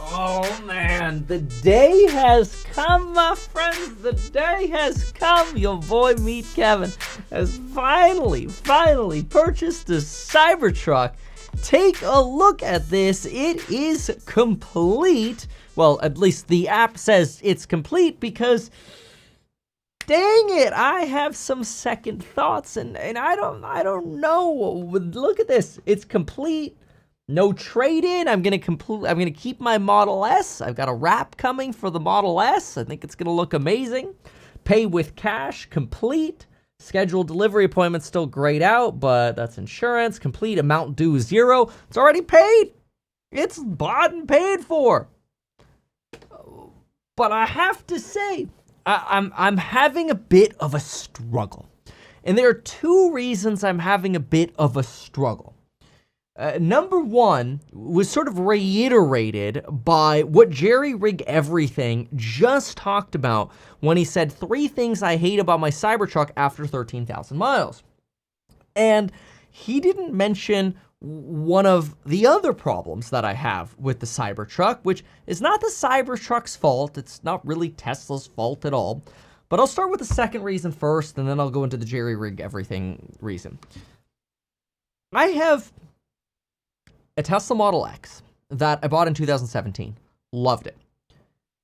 Oh man, the day has come, my friends. The day has come. Your boy Meet Kevin has finally purchased a Cybertruck. Take a look at this. It is complete. Well, at least the app says it's complete because, dang it, I have some second thoughts and I don't know. Look at this. It's complete. No trade-in. I'm gonna keep my Model S. I've got a wrap coming for the Model S. I think it's gonna look amazing. Pay with cash, complete. Scheduled delivery appointment still grayed out, but that's insurance. Complete, amount due 0. It's already paid. It's bought and paid for. But I have to say, I'm having a bit of a struggle. And there are two reasons I'm having a bit of a struggle. Number one was sort of reiterated by what Jerry Rig Everything just talked about when he said 3 things I hate about my Cybertruck after 13,000 miles. And he didn't mention one of the other problems that I have with the Cybertruck, which is not the Cybertruck's fault. It's not really Tesla's fault at all. But I'll start with the second reason first, and then I'll go into the Jerry Rig Everything reason. I have a Tesla Model X that I bought in 2017. Loved it.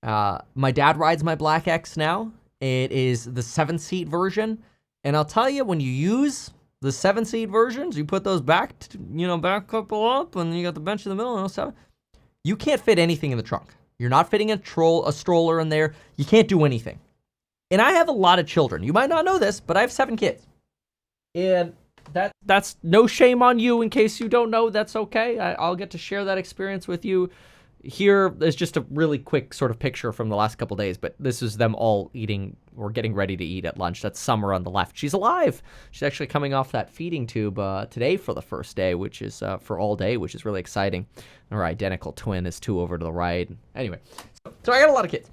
My dad rides my Black X now. It is the 7-seat version. And I'll tell you, when you use the 7-seat versions, you put those back couple up, and you got the bench in the middle, and stuff. You can't fit anything in the trunk. You're not fitting a stroller in there. You can't do anything. And I have a lot of children. You might not know this, but I have 7 kids. And that's no shame on you. In case you don't know, that's okay. I'll get to share that experience with you. Here is just a really quick sort of picture from the last couple days, but this is them all eating or getting ready to eat at lunch. That's Summer on the left. She's alive. She's actually coming off that feeding tube today for the first day, which is for all day, which is really exciting. Her identical twin is 2 over to the right. Anyway, so I got a lot of kids.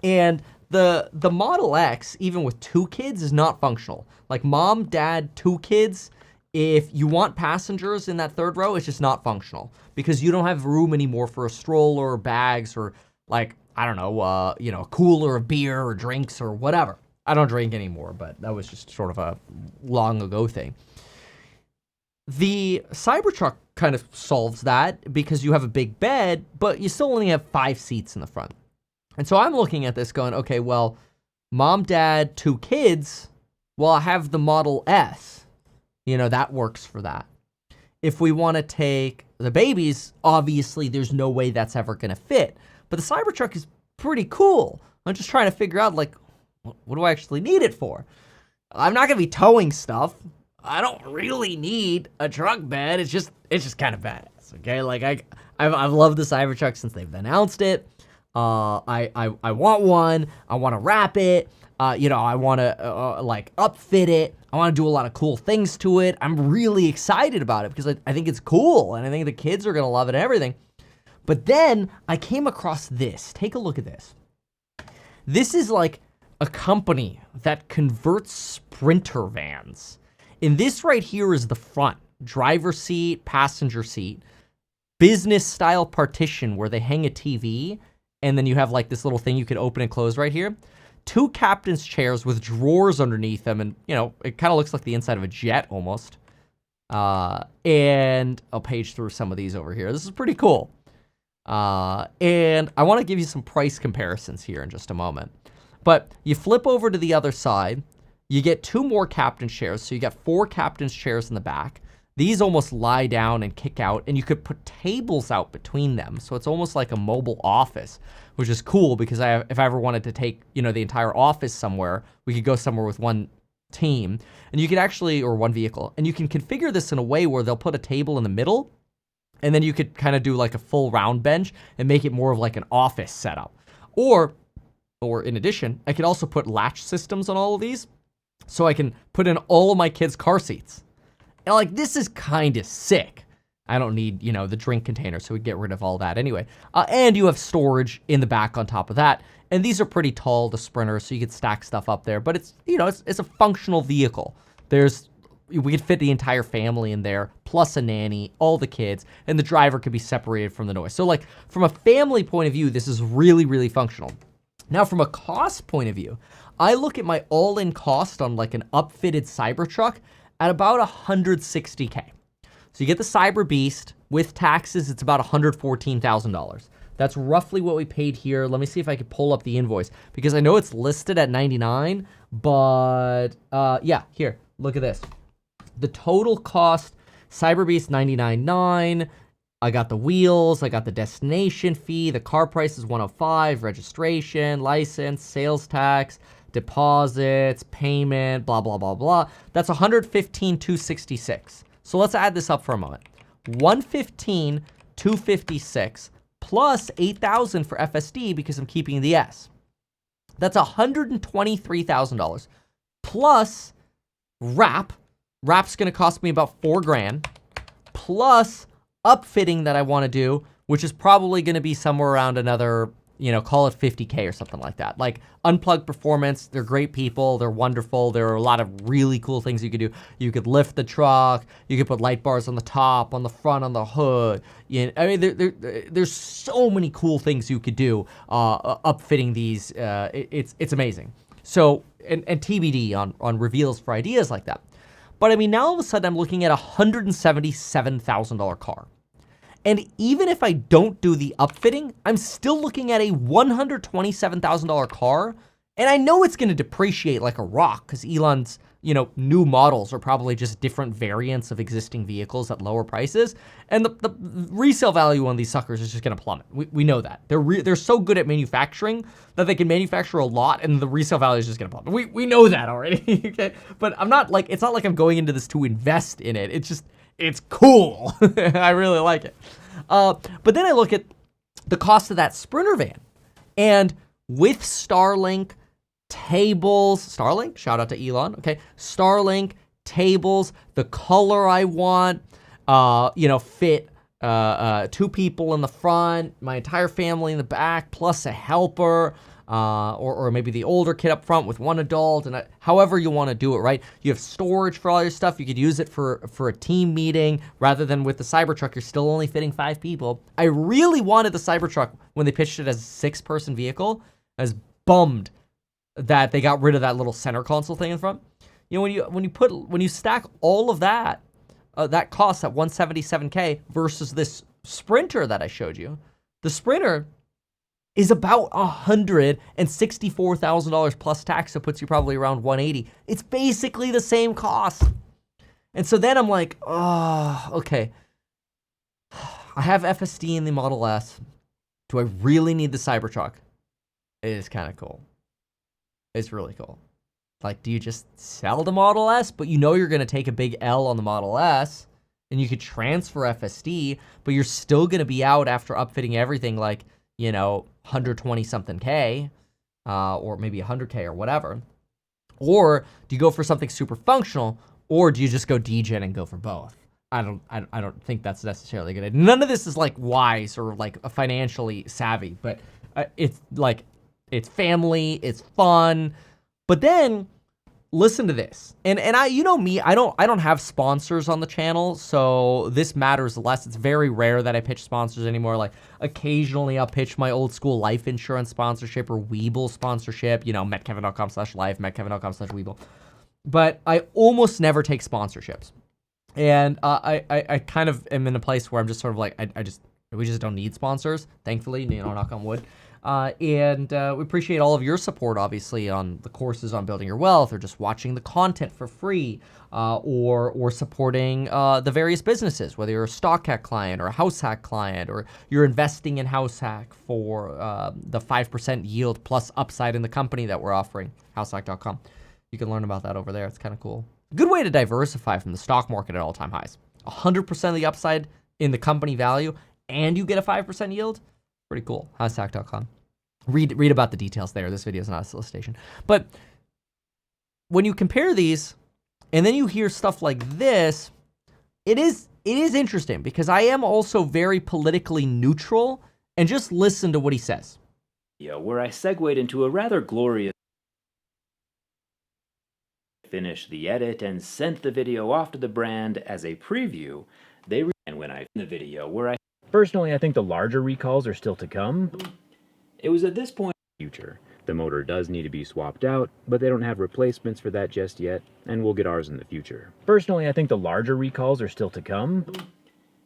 And the Model X, even with 2 kids, is not functional. Like mom, dad, 2 kids, if you want passengers in that 3rd row, it's just not functional because you don't have room anymore for a stroller or bags or like, I don't know, a cooler of beer or drinks or whatever. I don't drink anymore, but that was just sort of a long ago thing. The Cybertruck kind of solves that because you have a big bed, but you still only have 5 seats in the front. And so I'm looking at this going, okay, well, mom, dad, 2 kids, well, I have the Model S. That works for that. If we want to take the babies, obviously there's no way that's ever going to fit. But the Cybertruck is pretty cool. I'm just trying to figure out, like, what do I actually need it for? I'm not going to be towing stuff. I don't really need a truck bed. It's just kind of badass, okay? Like, I've loved the Cybertruck since they've announced it. I want one. I want to wrap it. I want to upfit it. I want to do a lot of cool things to it. I'm really excited about it because I think it's cool and I think the kids are going to love it and everything. But then I came across this. Take a look at this. This is like a company that converts Sprinter vans. And this right here is the front. Driver seat, passenger seat, business style partition where they hang a TV. And then you have like this little thing you can open and close right here. 2 captain's chairs with drawers underneath them. And, it kind of looks like the inside of a jet almost. And I'll page through some of these over here. This is pretty cool. And I want to give you some price comparisons here in just a moment. But you flip over to the other side. You get 2 more captain's chairs. So you got 4 captain's chairs in the back. These almost lie down and kick out, and you could put tables out between them. So it's almost like a mobile office, which is cool because if I ever wanted to take, the entire office somewhere, we could go somewhere with one team, and you could actually, or one vehicle, and you can configure this in a way where they'll put a table in the middle, and then you could kind of do like a full round bench and make it more of like an office setup. Or in addition, I could also put latch systems on all of these, so I can put in all of my kids' car seats. And like, this is kind of sick. I don't need, the drink container, so we get rid of all that anyway. And you have storage in the back on top of that. And these are pretty tall, the Sprinters, so you can stack stuff up there. But it's, it's a functional vehicle. There's, we could fit the entire family in there, plus a nanny, all the kids, and the driver could be separated from the noise. So like from a family point of view, this is really, really functional. Now from a cost point of view, I look at my all-in cost on like an upfitted Cybertruck at about $160K. So you get the Cyber Beast with taxes, it's about $114,000. That's roughly what we paid here. Let me see if I could pull up the invoice because I know it's listed at 99, but yeah, here, look at this. The total cost, Cyber Beast $99.9. I got the wheels, I got the destination fee, the car price is $105, registration, license, sales tax, deposits, payment, blah, blah, blah, blah. That's $115,266. So let's add this up for a moment. $115,256 plus $8,000 for FSD because I'm keeping the S. That's $123,000 plus wrap. Wrap's gonna cost me about $4,000 plus upfitting that I wanna do, which is probably gonna be somewhere around another, call it 50K or something like that. Like Unplugged Performance, they're great people, they're wonderful. There are a lot of really cool things you could do. You could lift the truck, you could put light bars on the top, on the front, on the hood. There's so many cool things you could do upfitting these. It's amazing. So, and TBD on reveals for ideas like that. But I mean, now all of a sudden I'm looking at a $177,000 car. And even if I don't do the upfitting, I'm still looking at a $127,000 car. And I know it's gonna depreciate like a rock because Elon's, new models are probably just different variants of existing vehicles at lower prices. And the resale value on these suckers is just gonna plummet. We know that. They're so good at manufacturing that they can manufacture a lot and the resale value is just gonna plummet. We know that already, okay? But I'm not like, it's not like I'm going into this to invest in it. It's cool. I really like it. But then I look at the cost of that Sprinter van. And with Starlink, tables, Starlink, shout out to Elon, okay? Starlink, tables, the color I want, fit 2 people in the front, my entire family in the back, plus a helper, or maybe the older kid up front with 1 adult, and however you want to do it, right? You have storage for all your stuff. You could use it for a team meeting rather than with the Cybertruck. You're still only fitting 5 people. I really wanted the Cybertruck when they pitched it as a 6-person vehicle. I was bummed that they got rid of that little center console thing in front. When you stack all of that, that cost at $177K versus this Sprinter that I showed you, the Sprinter is about $164,000 plus tax, so puts you probably around $180,000. It's basically the same cost. And so then I'm like, oh, okay. I have FSD in the Model S. Do I really need the Cybertruck? It is kind of cool. It's really cool. Like, do you just sell the Model S, but you're going to take a big L on the Model S, and you could transfer FSD, but you're still going to be out after upfitting everything like, 120 something K, or maybe 100K or whatever? Or do you go for something super functional, or do you just go degen and go for both? I don't think that's necessarily good. None of this is like wise or like financially savvy, but it's like, it's family, it's fun. But then listen to this. And I, me, I don't have sponsors on the channel, so this matters less. It's very rare that I pitch sponsors anymore. Like occasionally I'll pitch my old school life insurance sponsorship or Weeble sponsorship, metkevin.com/life, metkevin.com/Weeble. But I almost never take sponsorships. And I kind of am in a place where I'm just sort of like, we just don't need sponsors, thankfully, knock on wood. And we appreciate all of your support, obviously, on the courses on building your wealth, or just watching the content for free, or supporting the various businesses, whether you're a stock hack client or a house hack client, or you're investing in house hack for the 5% yield plus upside in the company that we're offering, househack.com. You can learn about that over there. It's kind of cool. Good way to diversify from the stock market at all-time highs. 100% of the upside in the company value, and you get a 5% yield. Pretty cool. Househack.com. Read about the details there. This video is not a solicitation. But when you compare these, and then you hear stuff like this, it is interesting because I am also very politically neutral, and just listen to what he says. Where I segued into a rather glorious finished the edit and sent the video off to the brand as a preview, and when I the video where I personally I think the larger recalls are still to come. It was at this point in the future. The motor does need to be swapped out, but they don't have replacements for that just yet, and we'll get ours in the future. Personally, I think the larger recalls are still to come.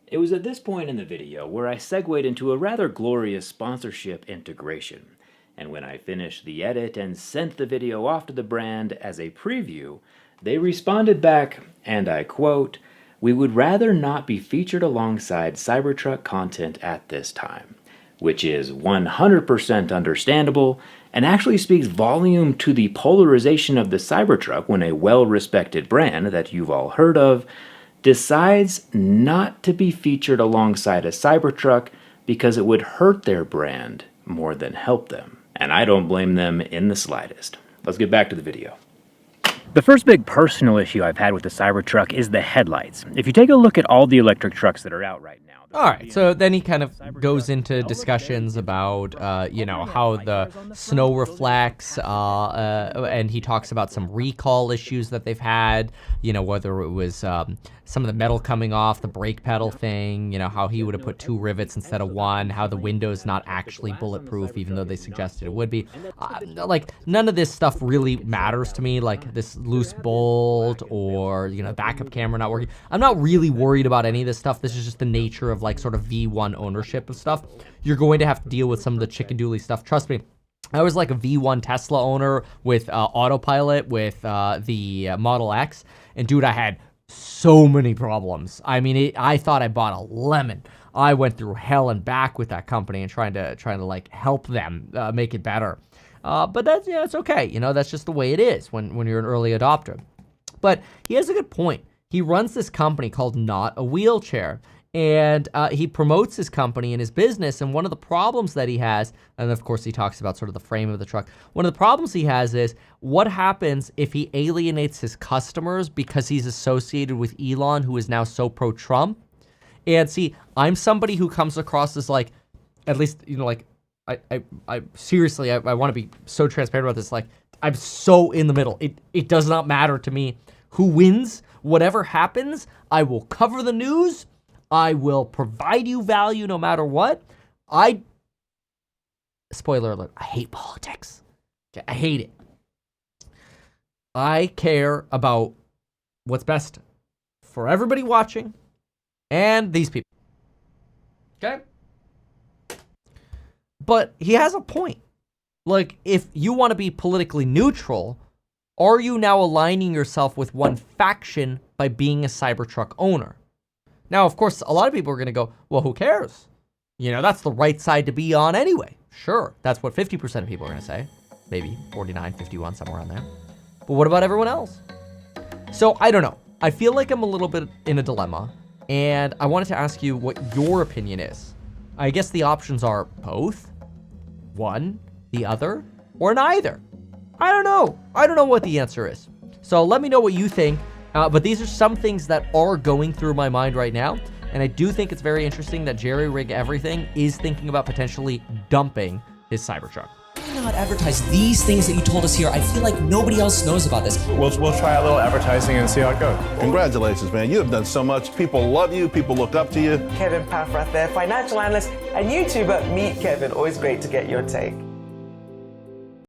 It was at this point in the video where I segued into a rather glorious sponsorship integration. And when I finished the edit and sent the video off to the brand as a preview, they responded back, and I quote, "We would rather not be featured alongside Cybertruck content at this time," which is 100% understandable and actually speaks volume to the polarization of the Cybertruck when a well-respected brand that you've all heard of decides not to be featured alongside a Cybertruck because it would hurt their brand more than help them. And I don't blame them in the slightest. Let's get back to the video. The first big personal issue I've had with the Cybertruck is the headlights. If you take a look at all the electric trucks that are out right now. All right, so then he kind of goes into discussions about, how the snow reflects, and he talks about some recall issues that they've had, whether it was some of the metal coming off, the brake pedal thing, how he would have put 2 rivets instead of 1, how the window's not actually bulletproof, even though they suggested it would be. None of this stuff really matters to me, like this loose bolt or, backup camera not working. I'm not really worried about any of this stuff. This is just the nature of sort of V1 ownership of stuff. You're going to have to deal with some of the chicken-dooley stuff. Trust me. I was like a V1 Tesla owner with autopilot with the Model X, and dude, I had so many problems. I mean, I thought I bought a lemon. I went through hell and back with that company and trying to help them make it better. But that's it's okay. That's just the way it is when you're an early adopter. But he has a good point. He runs this company called Not a Wheelchair. And he promotes his company and his business, and one of the problems that he has, and of course he talks about sort of the frame of the truck, one of the problems he has is what happens if he alienates his customers because he's associated with Elon, who is now so pro-Trump. And see, I'm somebody who comes across as at least, I seriously, I want to be so transparent about this, I'm so in the middle. It does not matter to me who wins, whatever happens, I will cover the news, I will provide you value no matter what. Spoiler alert, I hate politics. Okay, I hate it. I care about what's best for everybody watching and these people. Okay? But he has a point. If you want to be politically neutral, are you now aligning yourself with one faction by being a Cybertruck owner? Now, of course, a lot of people are going to go, well, who cares? That's the right side to be on anyway. Sure, that's what 50% of people are going to say. Maybe 49, 51, somewhere around there. But what about everyone else? So, I don't know. I feel like I'm a little bit in a dilemma, and I wanted to ask you what your opinion is. I guess the options are both, one, the other, or neither. I don't know. I don't know what the answer is. So let me know what you think. But these are some things that are going through my mind right now. And I do think it's very interesting that Jerry Rig Everything is thinking about potentially dumping his Cybertruck. Why not advertise these things that you told us here? I feel like nobody else knows about this. We'll try a little advertising and see how it goes. Congratulations, man. You have done so much. People love you. People look up to you. Kevin Paffrath there, financial analyst and YouTuber. Meet Kevin. Always great to get your take.